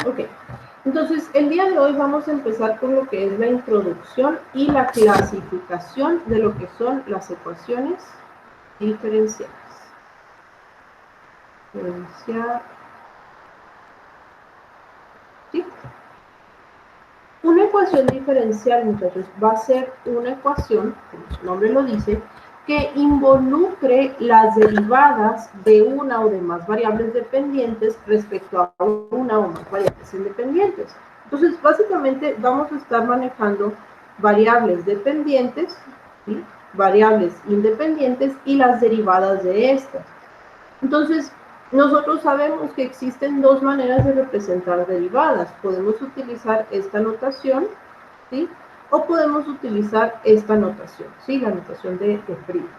Ok, entonces el día de hoy vamos a empezar con lo que es la introducción y la clasificación de lo que son las ecuaciones diferenciales. ¿Sí? Una ecuación diferencial, muchachos, va a ser una ecuación, como su nombre lo dice, que involucre las derivadas de una o de más variables dependientes respecto a una o más variables independientes. Entonces, básicamente vamos a estar manejando variables dependientes, ¿sí?, variables independientes y las derivadas de estas. Entonces, nosotros sabemos que existen dos maneras de representar derivadas. Podemos utilizar esta notación, ¿sí?, o podemos utilizar esta notación, ¿sí?, la notación de primas.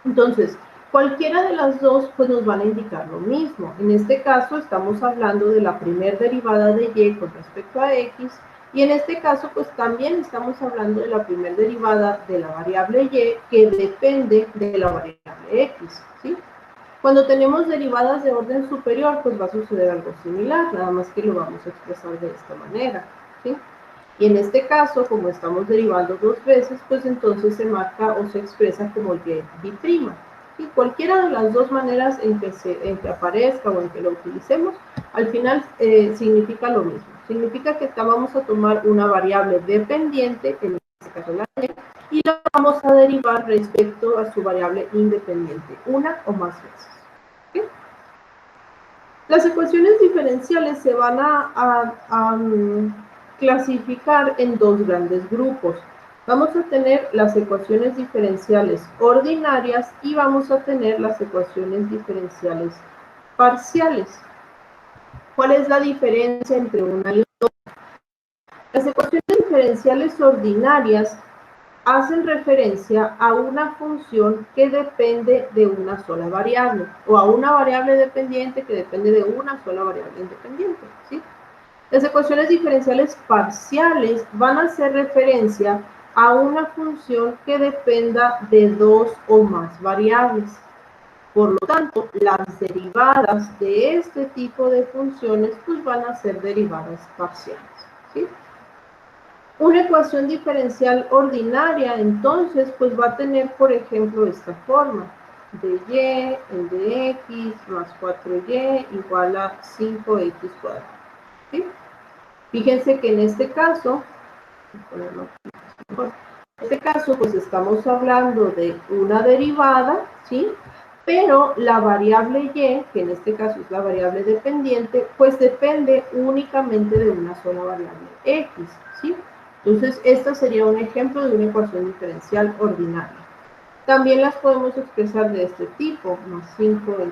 Entonces, cualquiera de las dos pues nos van a indicar lo mismo. En este caso estamos hablando de la primera derivada de y con respecto a x, y en este caso pues también estamos hablando de la primera derivada de la variable y que depende de la variable x, ¿sí? Cuando tenemos derivadas de orden superior, pues va a suceder algo similar, nada más que lo vamos a expresar de esta manera, ¿sí? Y en este caso, como estamos derivando dos veces, pues entonces se marca o se expresa como y bi'prima. Y cualquiera de las dos maneras en que aparezca o en que lo utilicemos, al final significa lo mismo. Significa que vamos a tomar una variable dependiente, en este caso la y, y la vamos a derivar respecto a su variable independiente, una o más veces. ¿Sí? Las ecuaciones diferenciales se van a clasificar en dos grandes grupos. Vamos a tener las ecuaciones diferenciales ordinarias y vamos a tener las ecuaciones diferenciales parciales. ¿Cuál es la diferencia entre una y otra? Las ecuaciones diferenciales ordinarias hacen referencia a una función que depende de una sola variable, o a una variable dependiente que depende de una sola variable independiente, ¿sí? Las ecuaciones diferenciales parciales van a hacer referencia a una función que dependa de dos o más variables. Por lo tanto, las derivadas de este tipo de funciones pues van a ser derivadas parciales, ¿sí? Una ecuación diferencial ordinaria, entonces, pues va a tener, por ejemplo, esta forma. De y en de x más 4y igual a 5x cuadrado. ¿Sí? Fíjense que en este caso, pues estamos hablando de una derivada, ¿sí? Pero la variable y, que en este caso es la variable dependiente, pues depende únicamente de una sola variable x, ¿sí? Entonces, esta sería un ejemplo de una ecuación diferencial ordinaria. También las podemos expresar de este tipo, más 5x'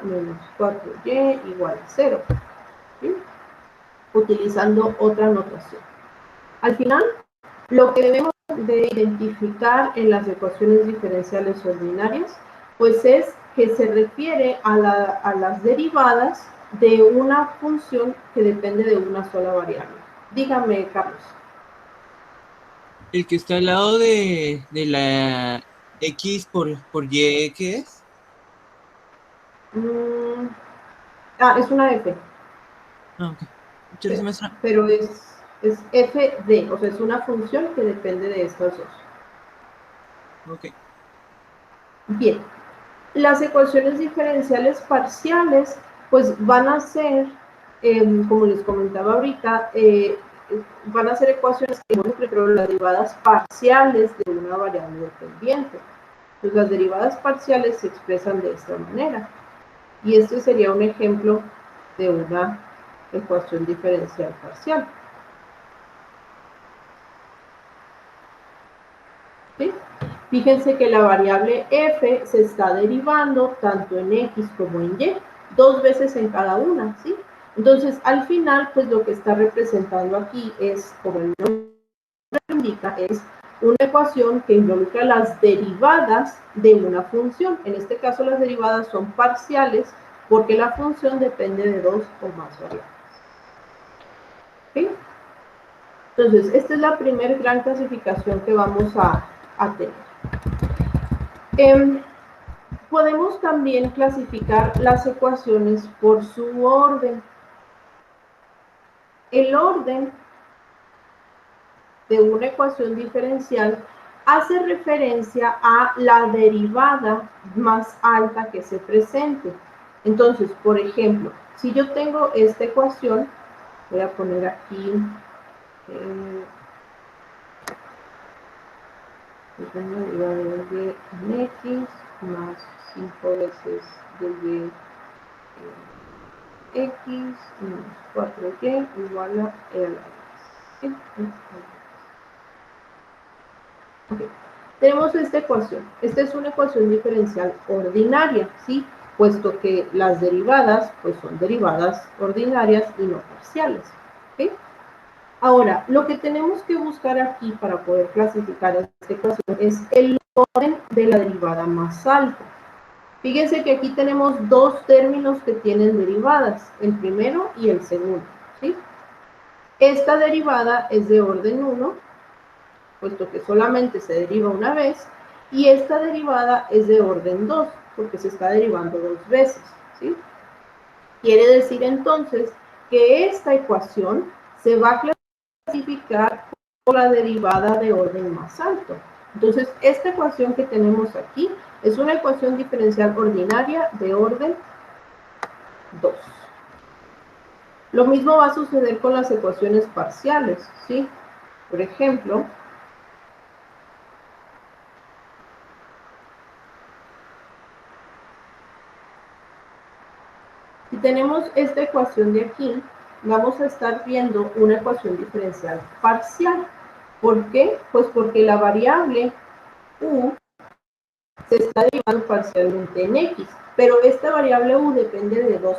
menos 4y igual a 0, ¿sí?, utilizando otra notación. Al final, lo que debemos de identificar en las ecuaciones diferenciales ordinarias, pues es que se refiere a las derivadas de una función que depende de una sola variable. Dígame, Carlos. El que está al lado de la X por Y, ¿qué es? Es una f. Ah, ok. Muchas gracias, maestra. Pero es f de, o sea, es una función que depende de estas dos. Ok. Bien, las ecuaciones diferenciales parciales, pues van a ser, como les comentaba ahorita, van a ser ecuaciones que involucren las derivadas parciales de una variable dependiente. Pues las derivadas parciales se expresan de esta manera. Y este sería un ejemplo de una ecuación diferencial parcial. ¿Sí? Fíjense que la variable f se está derivando tanto en x como en y, dos veces en cada una, ¿sí? Entonces, al final, pues lo que está representando aquí es, como el nombre indica, es una ecuación que involucra las derivadas de una función. En este caso, las derivadas son parciales porque la función depende de dos o más variables. ¿Sí? Entonces, esta es la primera gran clasificación que vamos a tener. Podemos también clasificar las ecuaciones por su orden. el orden de una ecuación diferencial hace referencia a la derivada más alta que se presente. Entonces, por ejemplo, si yo tengo esta ecuación, voy a poner aquí tengo derivada de en x más 5 veces de y x menos 4y igual a e a la x. Okay. Tenemos esta ecuación. Esta es una ecuación diferencial ordinaria, ¿sí? Puesto que las derivadas, pues son derivadas ordinarias y no parciales. ¿Okay? Ahora, lo que tenemos que buscar aquí para poder clasificar esta ecuación es el orden de la derivada más alta. Fíjense que aquí tenemos dos términos que tienen derivadas, el primero y el segundo, ¿sí? Esta derivada es de orden 1, puesto que solamente se deriva una vez, y esta derivada es de orden 2, porque se está derivando dos veces, ¿sí? Quiere decir entonces que esta ecuación se va a clasificar por la derivada de orden más alto. Entonces, esta ecuación que tenemos aquí es una ecuación diferencial ordinaria de orden 2. Lo mismo va a suceder con las ecuaciones parciales, ¿sí? Por ejemplo, si tenemos esta ecuación de aquí, vamos a estar viendo una ecuación diferencial parcial. ¿Por qué? Pues porque la variable u se está derivando parcialmente en x, pero esta variable u depende de dos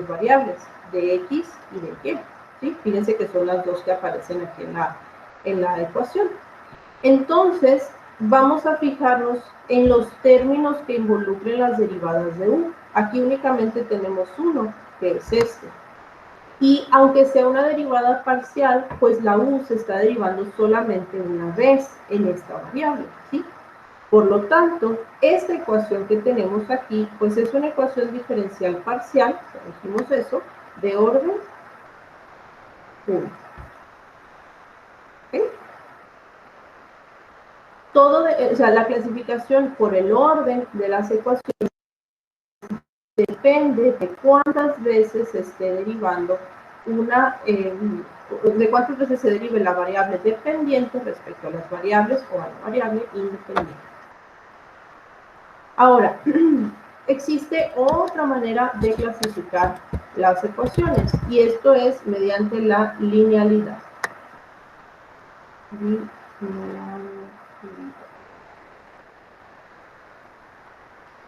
variables, de x y de y. ¿Sí? Fíjense que son las dos que aparecen aquí en la ecuación. Entonces, vamos a fijarnos en los términos que involucren las derivadas de u. Aquí únicamente tenemos uno, que es este. Y aunque sea una derivada parcial, pues la u se está derivando solamente una vez en esta variable, ¿sí? Por lo tanto, esta ecuación que tenemos aquí, pues es una ecuación diferencial parcial, ya dijimos eso, de orden 1. ¿Okay? La clasificación por el orden de las ecuaciones depende de cuántas veces se esté derivando de cuántas veces se derive la variable dependiente respecto a las variables o a la variable independiente. Ahora, existe otra manera de clasificar las ecuaciones y esto es mediante la linealidad.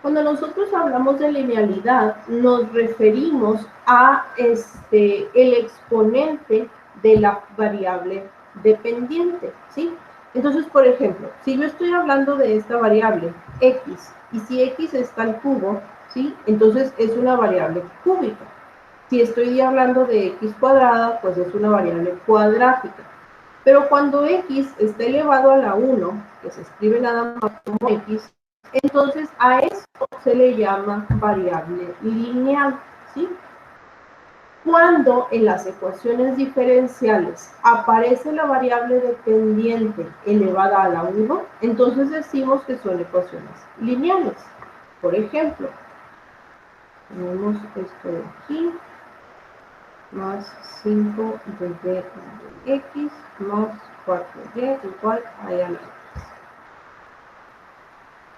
Cuando nosotros hablamos de linealidad, nos referimos a el exponente de la variable dependiente, ¿sí? Entonces, por ejemplo, si yo estoy hablando de esta variable x, y si x está al cubo, ¿sí? Entonces es una variable cúbica. Si estoy hablando de x cuadrada, pues es una variable cuadrática. Pero cuando x está elevado a la 1, que se escribe nada más como x, entonces a esto se le llama variable lineal, ¿sí? Cuando en las ecuaciones diferenciales aparece la variable dependiente elevada a la 1, entonces decimos que son ecuaciones lineales. Por ejemplo, tenemos esto de aquí, más 5 de x más 4y igual a y a la x.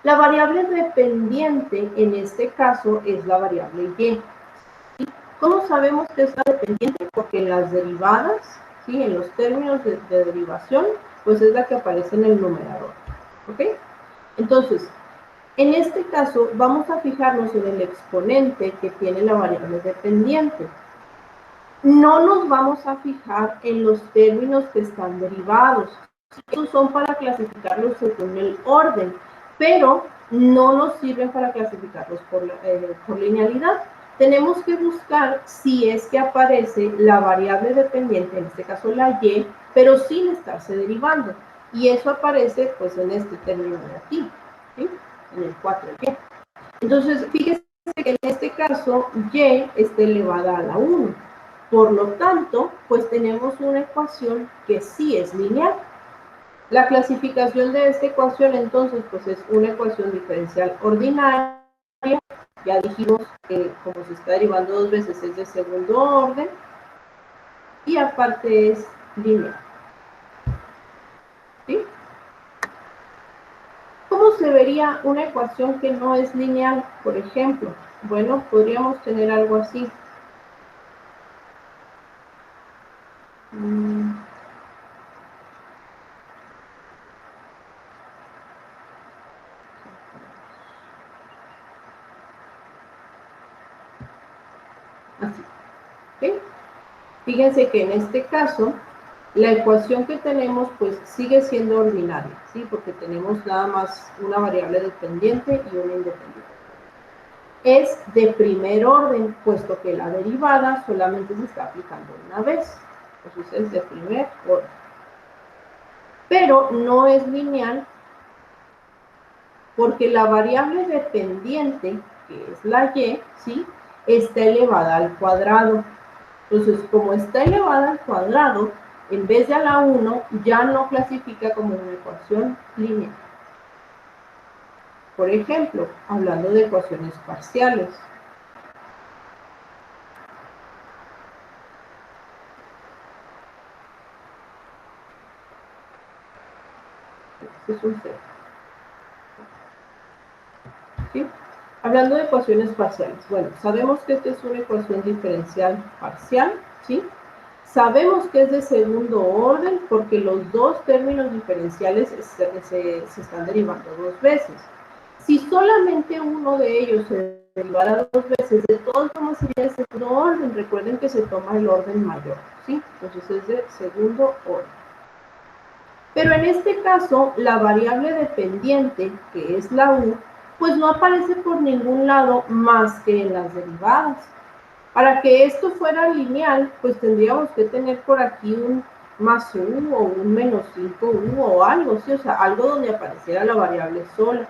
La variable dependiente en este caso es la variable y. ¿Cómo sabemos que es la dependiente? Porque en las derivadas, ¿sí? En los términos de derivación, pues es la que aparece en el numerador. ¿Ok? Entonces, en este caso, vamos a fijarnos en el exponente que tiene la variable dependiente. No nos vamos a fijar en los términos que están derivados. Estos son para clasificarlos según el orden, pero no nos sirven para clasificarlos por linealidad. Tenemos que buscar si es que aparece la variable dependiente, en este caso la y, pero sin estarse derivando. Y eso aparece pues en este término de aquí, ¿sí? En el 4y. Entonces, fíjense que en este caso y está elevada a la 1. Por lo tanto, pues tenemos una ecuación que sí es lineal. La clasificación de esta ecuación, entonces, pues es una ecuación diferencial ordinaria. Ya dijimos que como se está derivando dos veces es de segundo orden. Y aparte es lineal. ¿Sí? ¿Cómo se vería una ecuación que no es lineal, por ejemplo? Bueno, podríamos tener algo así. Así. ¿Sí? Fíjense que en este caso, la ecuación que tenemos pues sigue siendo ordinaria, ¿sí? Porque tenemos nada más una variable dependiente y una independiente. Es de primer orden, puesto que la derivada solamente se está aplicando una vez. Entonces es de primer orden. Pero no es lineal porque la variable dependiente, que es la y, ¿sí? Está elevada al cuadrado. Entonces, como está elevada al cuadrado, en vez de a la 1, ya no clasifica como una ecuación lineal. Por ejemplo, hablando de ecuaciones parciales. Este es un 0. ¿Sí? Hablando de ecuaciones parciales. Bueno, sabemos que esta es una ecuación diferencial parcial, ¿sí? Sabemos que es de segundo orden porque los dos términos diferenciales se están derivando dos veces. Si solamente uno de ellos se derivara dos veces, de todas formas sería de segundo orden. Recuerden que se toma el orden mayor, ¿sí? Entonces es de segundo orden. Pero en este caso, la variable dependiente, que es la u, pues no aparece por ningún lado más que en las derivadas. Para que esto fuera lineal, pues tendríamos que tener por aquí un más u o un menos 5u o algo, ¿sí? O sea, algo donde apareciera la variable sola.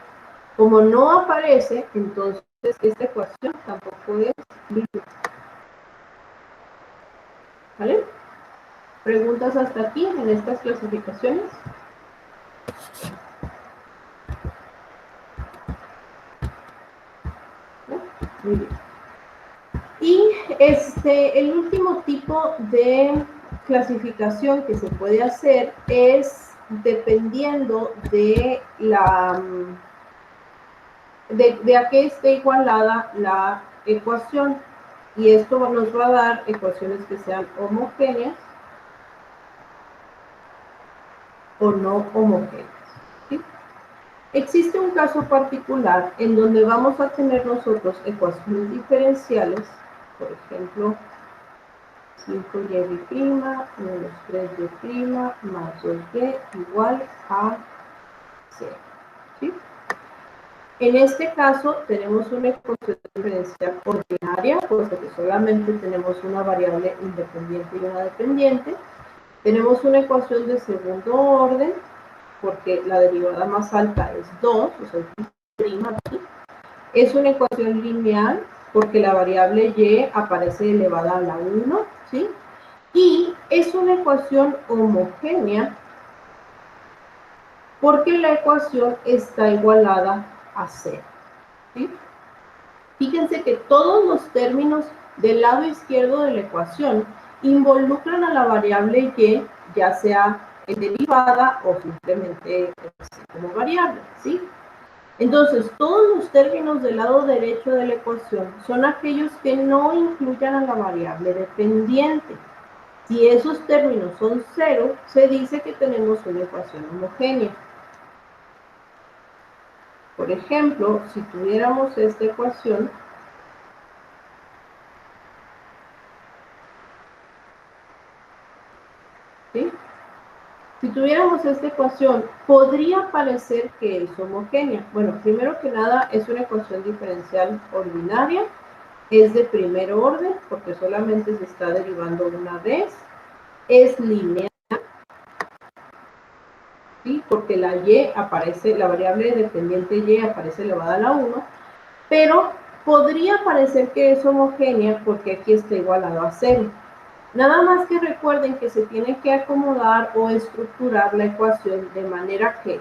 Como no aparece, entonces esta ecuación tampoco es lineal. ¿Vale? ¿Preguntas hasta aquí en estas clasificaciones? ¿No? Muy bien. Y el último tipo de clasificación que se puede hacer es dependiendo de a qué esté igualada la ecuación. Y esto nos va a dar ecuaciones que sean homogéneas o no homogéneas. ¿Sí? Existe un caso particular en donde vamos a tener nosotros ecuaciones diferenciales, por ejemplo, 5y' menos 3y' más 2y igual a 0. ¿Sí? En este caso tenemos una ecuación diferencial ordinaria, puesto que solamente tenemos una variable independiente y una dependiente. Tenemos una ecuación de segundo orden, porque la derivada más alta es 2, o sea, aquí. Es una ecuación lineal, porque la variable y aparece elevada a la 1, ¿sí? Y es una ecuación homogénea, porque la ecuación está igualada a 0, ¿sí? Fíjense que todos los términos del lado izquierdo de la ecuación involucran a la variable y, ya sea en derivada o simplemente como variable, ¿sí? Entonces, todos los términos del lado derecho de la ecuación son aquellos que no incluyan a la variable dependiente. Si esos términos son 0, se dice que tenemos una ecuación homogénea. Por ejemplo, si tuviéramos esta ecuación, ¿sí? Si tuviéramos esta ecuación, podría parecer que es homogénea. Bueno, primero que nada, es una ecuación diferencial ordinaria, es de primer orden, porque solamente se está derivando una vez, es lineal, ¿sí? Porque la y aparece, la variable dependiente y aparece elevada a la 1, pero podría parecer que es homogénea porque aquí está igualado a 0. Nada más que recuerden que se tiene que acomodar o estructurar la ecuación de manera que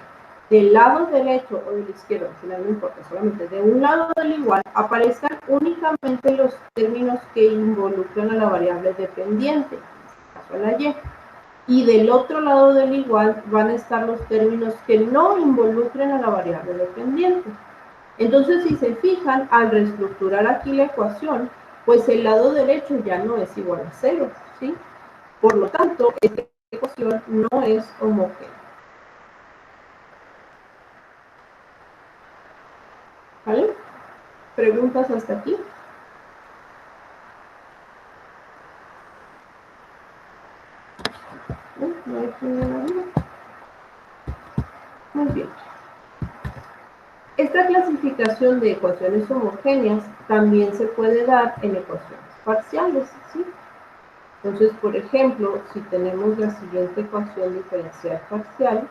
del lado derecho o del izquierdo, al final no importa, solamente de un lado del igual, aparezcan únicamente los términos que involucran a la variable dependiente, en este caso a la y. Y del otro lado del igual van a estar los términos que no involucren a la variable dependiente. Entonces, si se fijan, al reestructurar aquí la ecuación, pues el lado derecho ya no es igual a 0, ¿sí? Por lo tanto, esta ecuación no es homogénea. ¿Vale? ¿Preguntas hasta aquí? ¿No hay ninguna duda? Muy bien. Esta clasificación de ecuaciones homogéneas también se puede dar en ecuaciones parciales, ¿sí? Entonces, por ejemplo, si tenemos la siguiente ecuación diferencial parcial,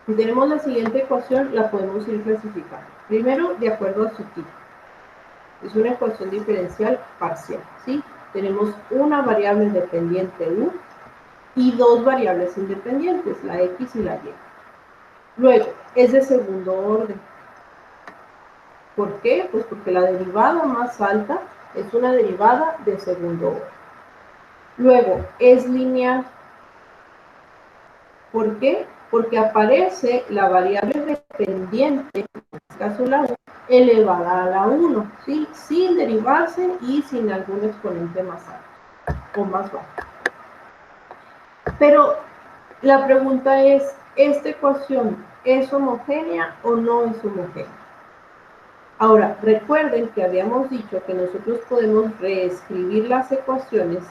si tenemos la siguiente ecuación, la podemos ir clasificando. Primero, de acuerdo a su tipo. Es una ecuación diferencial parcial, ¿sí? Tenemos una variable dependiente u y dos variables independientes, la x y la y. Luego, es de segundo orden. ¿Por qué? Pues porque la derivada más alta es una derivada de segundo orden. Luego, es lineal. ¿Por qué? Porque aparece la variable dependiente, en este caso la u, elevada a la 1, ¿sí? Sin derivarse y sin algún exponente más alto o más bajo. Pero la pregunta es, ¿esta ecuación es homogénea o no es homogénea? Ahora, recuerden que habíamos dicho que nosotros podemos reescribir las ecuaciones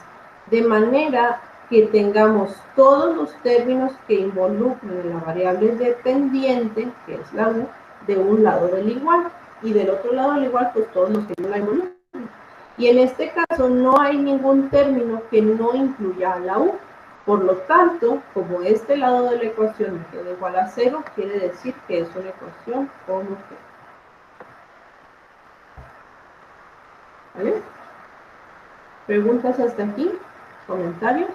de manera que tengamos todos los términos que involucren a la variable dependiente, que es la u, de un lado del igual, y del otro lado del igual, pues todos los que no la involucren. Y en este caso no hay ningún término que no incluya a la u. Por lo tanto, como este lado de la ecuación queda igual a 0, quiere decir que es una ecuación homogénea. ¿Vale? ¿Preguntas hasta aquí? ¿Comentarios?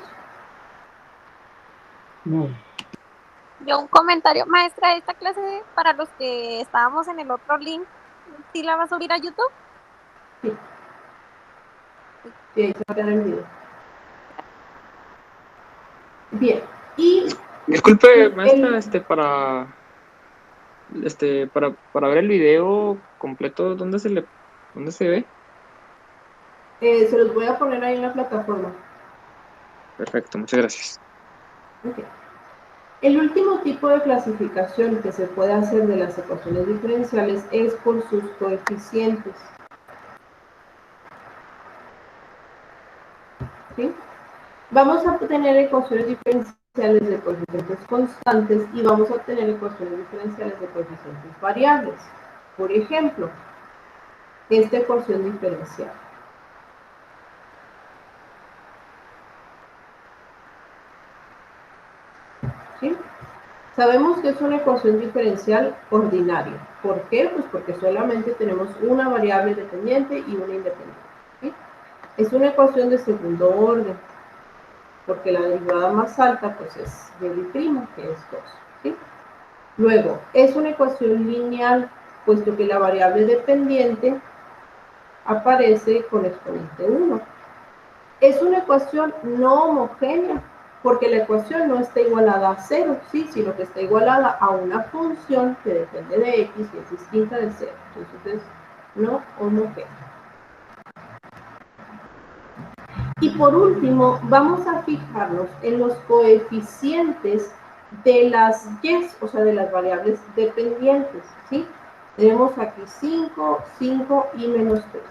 No. Yo un comentario, maestra, de esta clase para los que estábamos en el otro link, ¿sí la vas a subir a YouTube? Sí. Sí, ahí se va a quedar el video. Bien. Y Disculpe, maestra, para ver el video completo, ¿dónde se ve? se los voy a poner ahí en la plataforma. Perfecto, muchas gracias. Okay. El último tipo de clasificación que se puede hacer de las ecuaciones diferenciales es por sus coeficientes. ¿Sí? Vamos a tener ecuaciones diferenciales de coeficientes constantes y vamos a tener ecuaciones diferenciales de coeficientes variables. Por ejemplo, esta ecuación diferencial. ¿Sí? Sabemos que es una ecuación diferencial ordinaria. ¿Por qué? Pues porque solamente tenemos una variable dependiente y una independiente. ¿Sí? Es una ecuación de segundo orden, porque la derivada más alta pues es de y', que es 2. ¿Sí? Luego, es una ecuación lineal, puesto que la variable dependiente aparece con exponente 1. Es una ecuación no homogénea, porque la ecuación no está igualada a 0, ¿sí? Sino que está igualada a una función que depende de x y es distinta de 0. Entonces es no homogénea. Y por último, vamos a fijarnos en los coeficientes de las y, o sea, de las variables dependientes, ¿sí? Tenemos aquí 5, 5 y menos 3.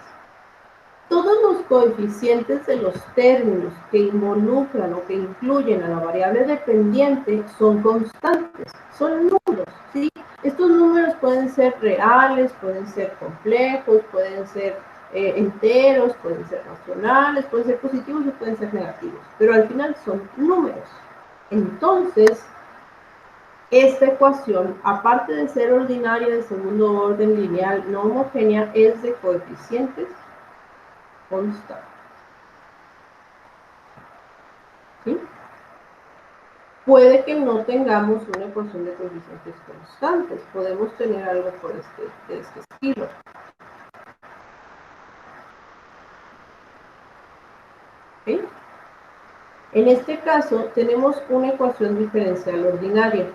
Todos los coeficientes de los términos que involucran o que incluyen a la variable dependiente son constantes, son números, ¿sí? Estos números pueden pueden ser reales, pueden ser complejos, pueden ser enteros, pueden ser racionales, pueden ser positivos y pueden ser negativos, pero al final son números. Entonces, esta ecuación, aparte de ser ordinaria de segundo orden lineal no homogénea, es de coeficientes constantes. ¿Sí? Puede que no tengamos una ecuación de coeficientes constantes, podemos tener algo de este estilo. ¿Sí? En este caso, tenemos una ecuación diferencial ordinaria.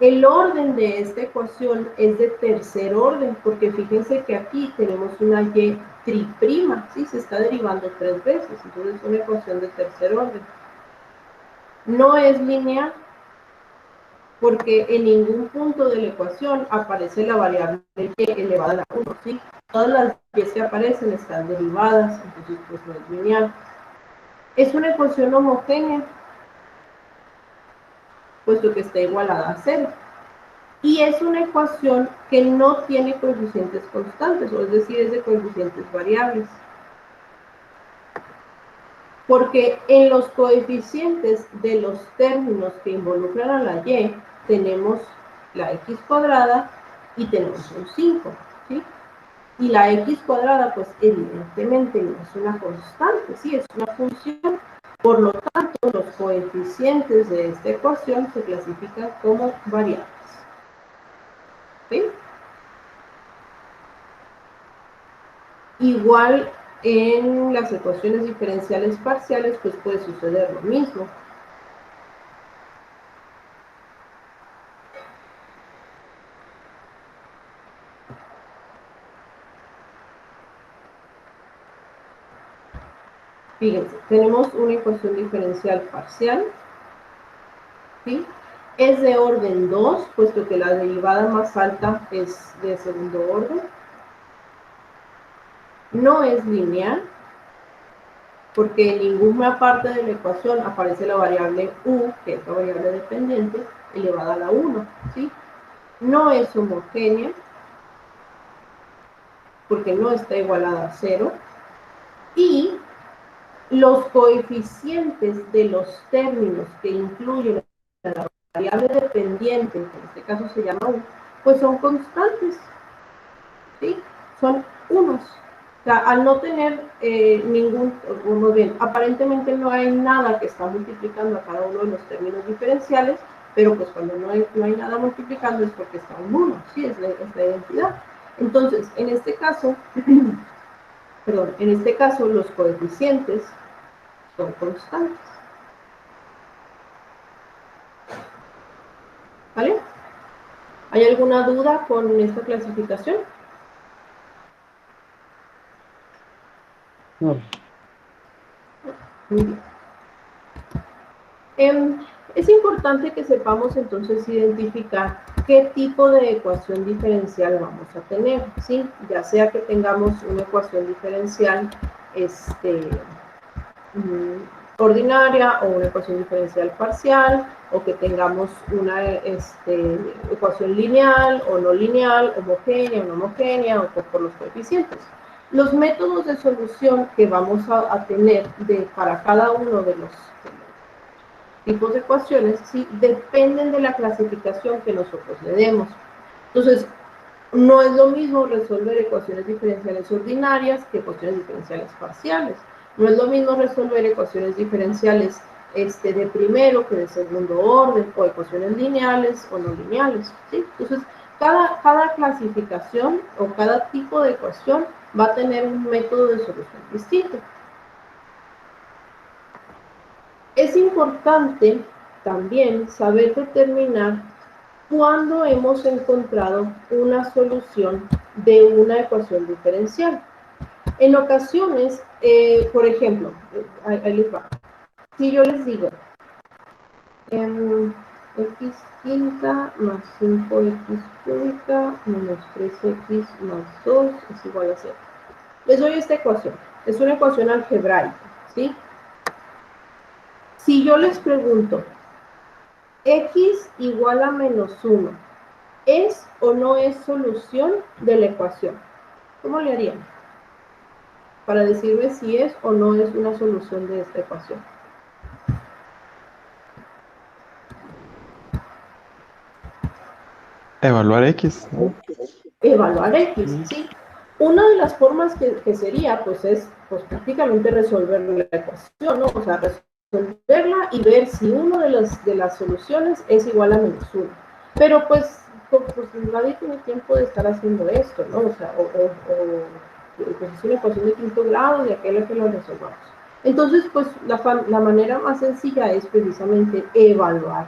El orden de esta ecuación es de tercer orden, porque fíjense que aquí tenemos una y triprima, ¿sí? Se está derivando 3 veces, entonces es una ecuación de tercer orden. No es lineal, porque en ningún punto de la ecuación aparece la variable y elevada a la 1, ¿sí? Todas las y que aparecen están derivadas, entonces pues no es lineal. Es una ecuación homogénea, puesto que está igualada a 0. Y es una ecuación que no tiene coeficientes constantes, o es decir, es de coeficientes variables. Porque en los coeficientes de los términos que involucran a la y, tenemos la x cuadrada y tenemos un 5, ¿sí? Y la x cuadrada, pues evidentemente no es una constante, sí, es una función. Por lo tanto, los coeficientes de esta ecuación se clasifican como variables. ¿Sí? Igual en las ecuaciones diferenciales parciales, pues puede suceder lo mismo. Fíjense, tenemos una ecuación diferencial parcial, ¿sí? Es de orden 2, puesto que la derivada más alta es de segundo orden. No es lineal, porque en ninguna parte de la ecuación aparece la variable u, que es la variable dependiente, elevada a la 1, ¿sí? No es homogénea, porque no está igualada a 0. Y los coeficientes de los términos que incluyen la variable dependiente, que en este caso se llama u, pues son constantes, ¿sí? Son unos. O sea, al no tener muy bien, aparentemente no hay nada que está multiplicando a cada uno de los términos diferenciales, pero pues cuando no hay nada multiplicando es porque está un 1, ¿sí? Es la identidad. Entonces, en este caso, perdón, en este caso los coeficientes son constantes. ¿Vale? ¿Hay alguna duda con esta clasificación? No. Muy bien. Es importante que sepamos entonces identificar qué tipo de ecuación diferencial vamos a tener, ¿sí? Ya sea que tengamos una ecuación diferencial ordinaria o una ecuación diferencial parcial, o que tengamos una ecuación lineal o no lineal, homogénea o no homogénea, o por los coeficientes. Los métodos de solución que vamos a tener para cada uno de los tipos de ecuaciones, ¿sí? Dependen de la clasificación que nosotros le demos. Entonces, no es lo mismo resolver ecuaciones diferenciales ordinarias que ecuaciones diferenciales parciales. No es lo mismo resolver ecuaciones diferenciales de primero que de segundo orden, o ecuaciones lineales o no lineales, ¿sí? Entonces, cada clasificación o cada tipo de ecuación va a tener un método de solución distinto. Es importante también saber determinar cuándo hemos encontrado una solución de una ecuación diferencial. En ocasiones, por ejemplo, ahí les va. Si yo les digo x quinta más 5x quinta menos 3x más 2 es igual a 0. Les doy esta ecuación. Es una ecuación algebraica, ¿sí? Si yo les pregunto, x igual a menos 1, ¿es o no es solución de la ecuación? ¿Cómo le harían? Para decirme si es o no es una solución de esta ecuación. Evaluar X, ¿no? Evaluar X, ¿sí? Una de las formas que sería, pues, es pues, prácticamente resolver la ecuación, ¿no? O sea, resolverla y ver si una de las soluciones es igual a menos 1. Pero, pues nadie tiene tiempo de estar haciendo esto, ¿no? O sea, pues es una ecuación de quinto grado de aquella que lo resolvamos. Entonces, pues, la manera más sencilla es precisamente evaluar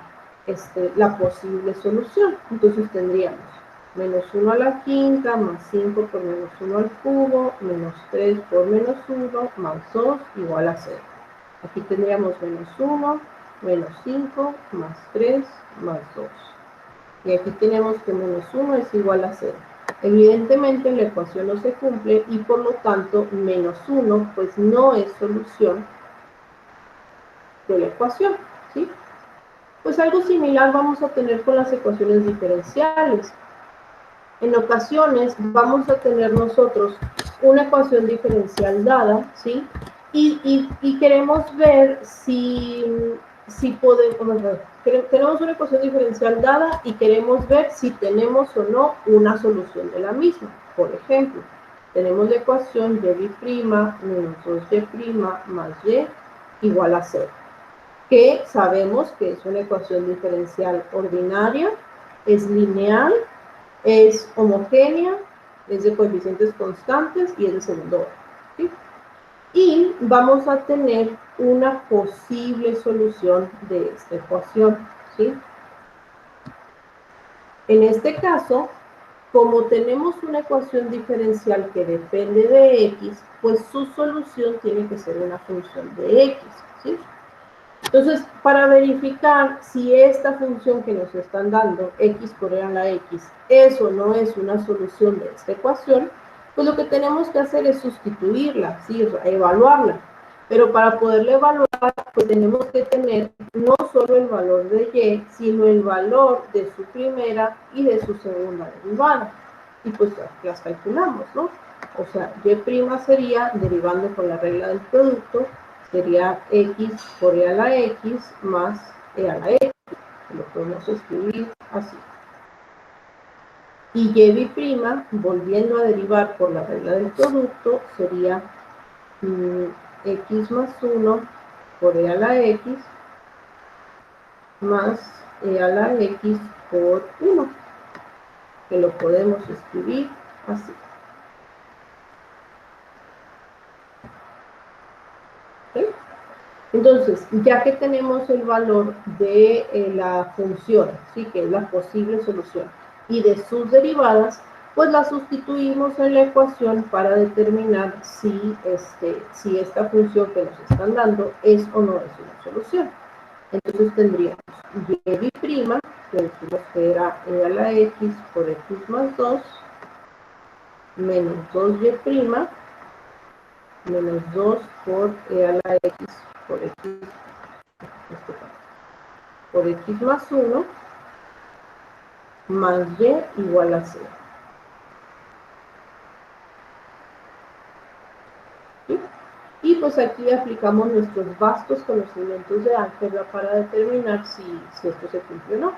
la posible solución. Entonces, tendríamos menos 1 a la quinta, más 5 por menos 1 al cubo, menos 3 por menos 1, más 2, igual a 0. Aquí tendríamos menos 1, menos 5, más 3, más 2. Y aquí tenemos que menos 1 es igual a 0. Evidentemente la ecuación no se cumple y por lo tanto menos 1 pues no es solución de la ecuación, ¿sí? Pues algo similar vamos a tener con las ecuaciones diferenciales. En ocasiones vamos a tener nosotros una ecuación diferencial dada, ¿sí? Y queremos ver si podemos ver. Tenemos una ecuación diferencial dada y queremos ver si tenemos o no una solución de la misma. Por ejemplo, tenemos la ecuación y' menos 2y' más y igual a 0, que sabemos que es una ecuación diferencial ordinaria, es lineal, es homogénea, es de coeficientes constantes y es de segundo orden, ¿sí? Y vamos a tener una posible solución de esta ecuación, ¿sí? En este caso, como tenemos una ecuación diferencial que depende de x, pues su solución tiene que ser una función de x, ¿sí? Entonces, para verificar si esta función que nos están dando, x por e a la x, es o no es una solución de esta ecuación, pues lo que tenemos que hacer es sustituirla, ¿sí? Evaluarla. Pero para poderla evaluar, pues tenemos que tener no solo el valor de y, sino el valor de su primera y de su segunda derivada. Y pues las calculamos, ¿no? O sea, y' sería, derivando con la regla del producto, sería x por e a la x más e a la x. Lo podemos escribir así. Y y', volviendo a derivar por la regla del producto, sería x más 1 por e a la x más e a la x por 1, que lo podemos escribir así. ¿Okay? Entonces, ya que tenemos el valor de la función, ¿sí? Que es la posible solución, y de sus derivadas, pues la sustituimos en la ecuación para determinar si esta función que nos están dando es o no es una solución. Entonces tendríamos y', que decimos que era e a la x por x más 2, menos 2y', menos 2 por e a la x por x más 1 más y igual a 0. ¿Sí? Y pues aquí aplicamos nuestros vastos conocimientos de álgebra para determinar si esto se cumple o no.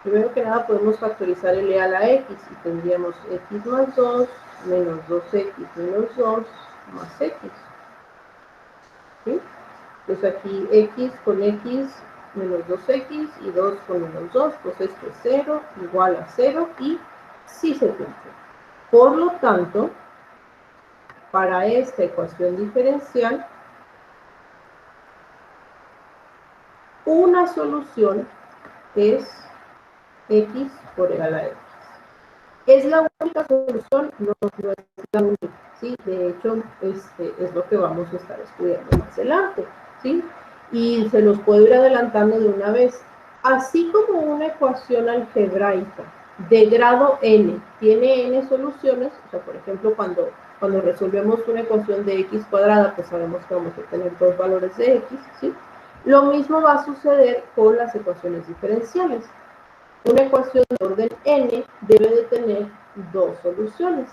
Primero que nada podemos factorizar el e a la x y tendríamos x más 2 menos 2x menos 2 más x. ¿Sí? Entonces aquí x con x menos 2x y 2 con menos 2, pues esto es 0, igual a 0 y sí se cumple. Por lo tanto, para esta ecuación diferencial, una solución es x por e a la x. ¿Es la única solución? No, no es la única, ¿sí? De hecho, es lo que vamos a estar estudiando más adelante, ¿sí? Y se los puedo ir adelantando de una vez. Así como una ecuación algebraica de grado n tiene n soluciones, o sea, por ejemplo, cuando resolvemos una ecuación de x cuadrada, pues sabemos que vamos a tener dos valores de x, ¿sí? Lo mismo va a suceder con las ecuaciones diferenciales. Una ecuación de orden n debe de tener dos soluciones.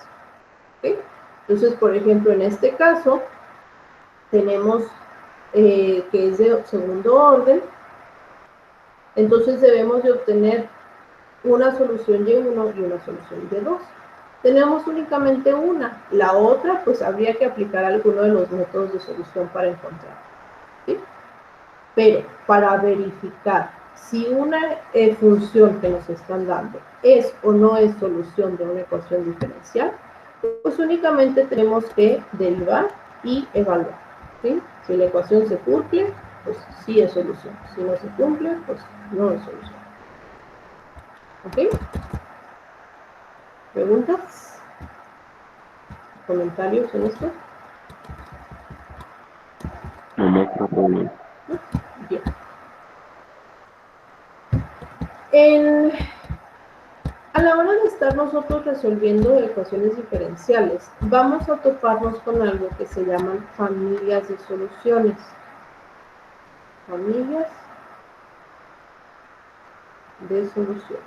¿Okay? Entonces, por ejemplo, en este caso, tenemos que es de segundo orden, entonces debemos de obtener una solución Y1 y una solución Y2. Tenemos únicamente una, la otra pues habría que aplicar alguno de los métodos de solución para encontrar. ¿Sí? Pero para verificar si una función que nos están dando es o no es solución de una ecuación diferencial, pues únicamente tenemos que derivar y evaluar. ¿Sí? Si la ecuación se cumple, pues sí es solución. Si no se cumple, pues no es solución. ¿Ok? ¿Preguntas? ¿Comentarios en esto? No me acuerdo bien. Bien. A la hora de estar nosotros resolviendo ecuaciones diferenciales, vamos a toparnos con algo que se llaman familias de soluciones. Familias de soluciones.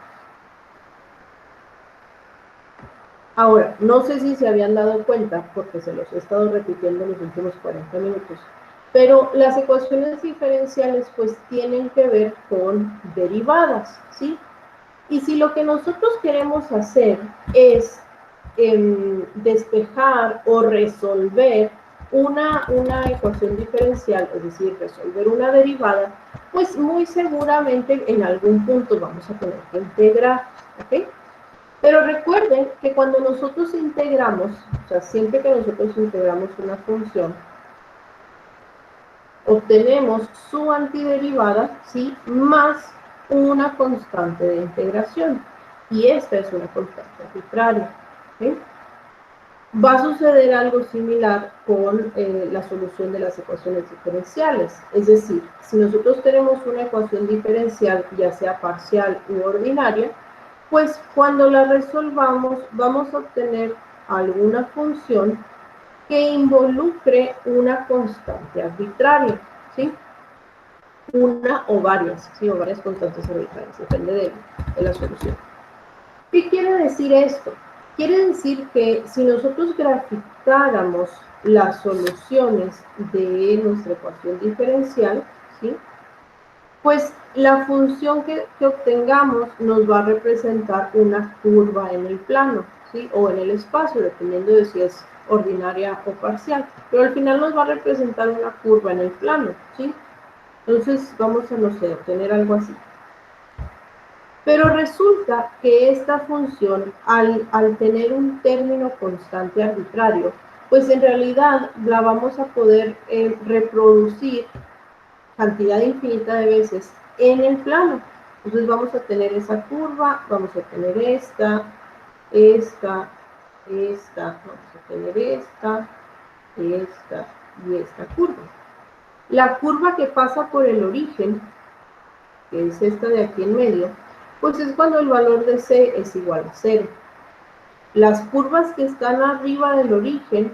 Ahora, no sé si se habían dado cuenta, porque se los he estado repitiendo en los últimos 40 minutos, pero las ecuaciones diferenciales pues tienen que ver con derivadas, ¿sí? Y si lo que nosotros queremos hacer es despejar o resolver una ecuación diferencial, es decir, resolver una derivada, pues muy seguramente en algún punto vamos a tener que integrar, ¿ok? Pero recuerden que cuando nosotros integramos, o sea, siempre que nosotros integramos una función, obtenemos su antiderivada, ¿sí? Más una constante de integración. Y esta es una constante arbitraria. ¿Sí? Va a suceder algo similar con la solución de las ecuaciones diferenciales. Es decir, si nosotros tenemos una ecuación diferencial, ya sea parcial u ordinaria, pues cuando la resolvamos vamos a obtener alguna función que involucre una constante arbitraria, ¿sí? Una o varias, ¿sí? O varias constantes arbitrarias, depende de la solución. ¿Qué quiere decir esto? Quiere decir que si nosotros graficáramos las soluciones de nuestra ecuación diferencial, ¿sí? Pues la función que obtengamos nos va a representar una curva en el plano, ¿sí? O en el espacio, dependiendo de si es ordinaria o parcial. Pero al final nos va a representar una curva en el plano, ¿sí? Entonces vamos a, no sé, obtener algo así. Pero resulta que esta función, al tener un término constante arbitrario, pues en realidad la vamos a poder reproducir cantidad infinita de veces en el plano. Entonces vamos a tener esa curva, vamos a tener esta, vamos a tener esta y esta curva. La curva que pasa por el origen, que es esta de aquí en medio, pues es cuando el valor de C es igual a 0. Las curvas que están arriba del origen,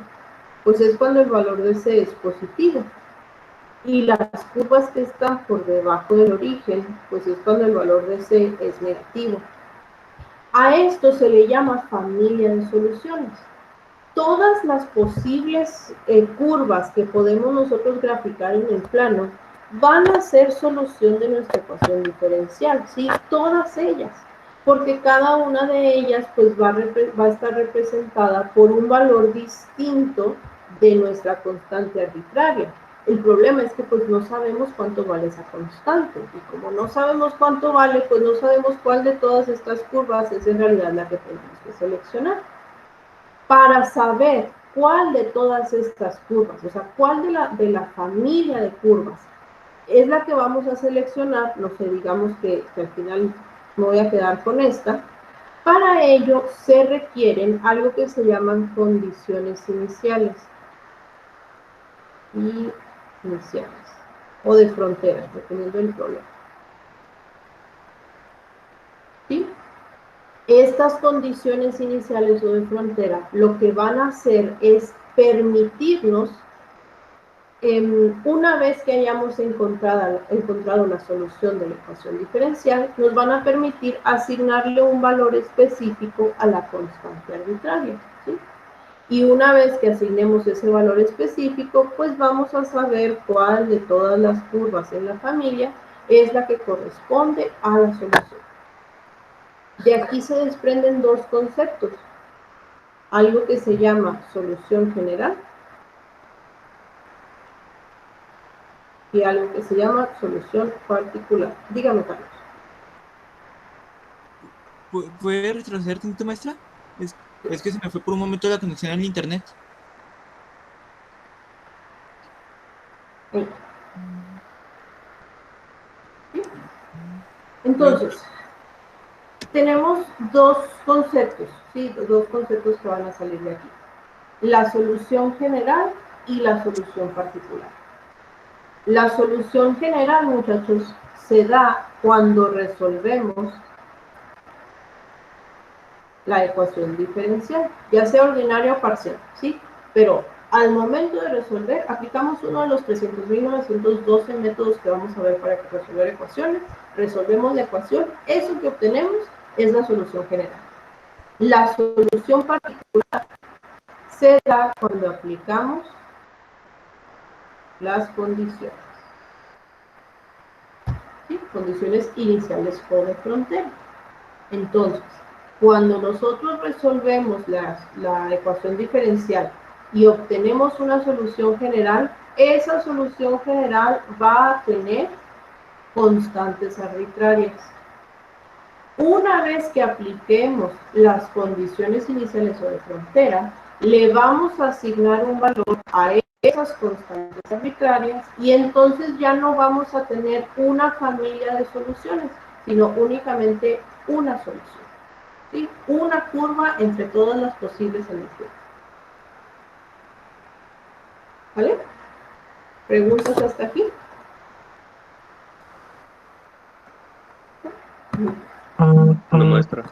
pues es cuando el valor de C es positivo. Y las curvas que están por debajo del origen, pues es cuando el valor de C es negativo. A esto se le llama familia de soluciones. Todas las posibles curvas que podemos nosotros graficar en el plano van a ser solución de nuestra ecuación diferencial, ¿sí? Todas ellas, porque cada una de ellas pues va a estar representada por un valor distinto de nuestra constante arbitraria. El problema es que pues no sabemos cuánto vale esa constante, y como no sabemos cuánto vale, pues no sabemos cuál de todas estas curvas es en realidad la que tenemos que seleccionar. Para saber cuál de todas estas curvas, o sea, cuál de la familia de curvas es la que vamos a seleccionar, no sé, digamos que al final me voy a quedar con esta. Para ello se requieren algo que se llaman condiciones iniciales. O de frontera, dependiendo del problema. ¿Sí? Estas condiciones iniciales o de frontera lo que van a hacer es permitirnos una vez que hayamos encontrado la solución de la ecuación diferencial, nos van a permitir asignarle un valor específico a la constante arbitraria, ¿sí? Y una vez que asignemos ese valor específico, pues vamos a saber cuál de todas las curvas en la familia es la que corresponde a la solución. De aquí se desprenden dos conceptos. Algo que se llama solución general y algo que se llama solución particular. Dígame, Carlos. ¿Puede retroceder tantito, maestra? Es que se me fue por un momento la conexión al internet. Sí. Entonces, tenemos dos conceptos, ¿sí? Dos conceptos que van a salir de aquí. La solución general y la solución particular. La solución general, muchachos, se da cuando resolvemos la ecuación diferencial, ya sea ordinaria o parcial, ¿sí? Pero al momento de resolver, aplicamos uno de los 300.912 métodos que vamos a ver para resolver ecuaciones, resolvemos la ecuación, eso que obtenemos es la solución general. La solución particular se da cuando aplicamos las condiciones, ¿sí? Condiciones iniciales o de frontera. Entonces, cuando nosotros resolvemos la ecuación diferencial y obtenemos una solución general, esa solución general va a tener constantes arbitrarias. Una vez que apliquemos las condiciones iniciales o de frontera, le vamos a asignar un valor a esas constantes arbitrarias y entonces ya no vamos a tener una familia de soluciones, sino únicamente una solución. ¿Sí? Una curva entre todas las posibles en el juego. ¿Vale? ¿Preguntas hasta aquí? No, maestra.